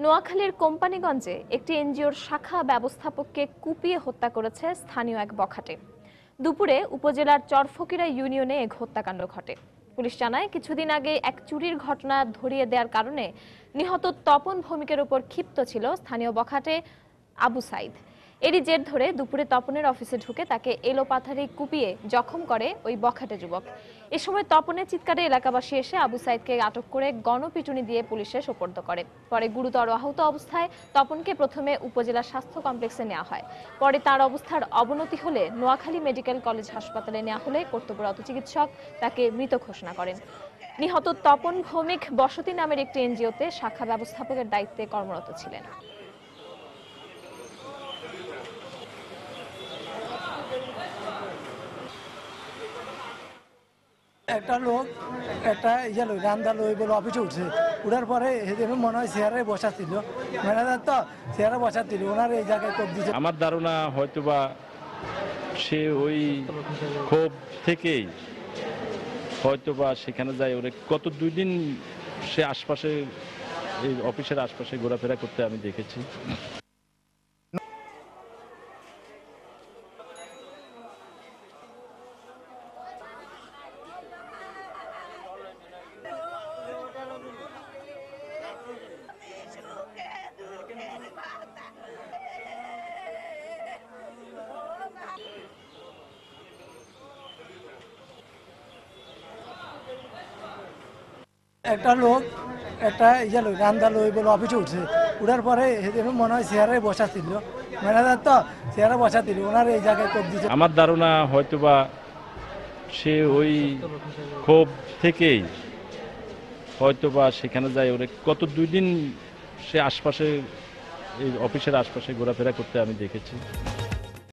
নোয়াখালীর কোম্পানিগঞ্জে একটি এনজিওর শাখা ব্যবস্থাপককে কুপিয়ে হত্যা করেছে স্থানীয় এক বখাটে। দুপুরে উপজেলার চরফকিরা ইউনিয়নে এক হত্যাকাণ্ড ঘটে। পুলিশ জানায়, কিছুদিন আগে এক চুরির ঘটনা ধরিয়ে দেওয়ার কারণে নিহত তপন ভৌমিকের উপর ক্ষিপ্ত ছিল স্থানীয় বখাটে আবু সাইদ। এরই জের ধরে দুপুরে তপনের অফিসে ঢুকে তাকে এলোপাথারি কুপিয়ে জখম করে ওই বখাটে যুবক। এ সময় তপনের চিৎকারে এলাকাবাসী এসে আবু সাইদকে আটক করে গণপিটুনি দিয়ে পুলিশে সোপর্দ করে। পরে গুরুতর আহত অবস্থায় তপনকে প্রথমে উপজেলা স্বাস্থ্য কমপ্লেক্সে নেওয়া হয়। পরে তার অবস্থার অবনতি হলে নোয়াখালী মেডিকেল কলেজ হাসপাতালে নেওয়া হলে কর্তব্যরত চিকিৎসক তাকে মৃত ঘোষণা করেন। নিহত তপন ভৌমিক বসতি নামের একটি এনজিওতে শাখা ব্যবস্থাপকের দায়িত্বে কর্মরত ছিলেন। একটা লোক একটা রান্দা লই বলে অফিসে উঠছে। উঠার পরে সেদিন মনে হয় চেয়ারে বসা ছিল, ম্যানেজার তো চেয়ারে বসা ছিল, ওনার এই জায়গায় কোপ দিচ্ছে। আমার ধারণা হয়তোবা সে ওই ক্ষোভ থেকেই হয়তোবা সেখানে যায়। ওরে গত 2 দিন সে আশপাশে, এই অফিসের আশপাশে ঘোরাফেরা করতে আমি দেখেছি। একটা লোক একটা রান্দা লই বলে অফিসে উঠছে। উঠার পরে সেদিন মনে হয় চেয়ারে বসা ছিল, ম্যানেজার তো চেয়ারে বসা ছিল, ওনার এই জায়গায় কোপ দিচ্ছে। আমার ধারণা হয়তোবা সে ওই ক্ষোভ থেকেই হয়তোবা সেখানে যায়। ওরে গত 2 দিন সে আশপাশে, এই অফিসের আশপাশে ঘোরাফেরা করতে আমি দেখেছি।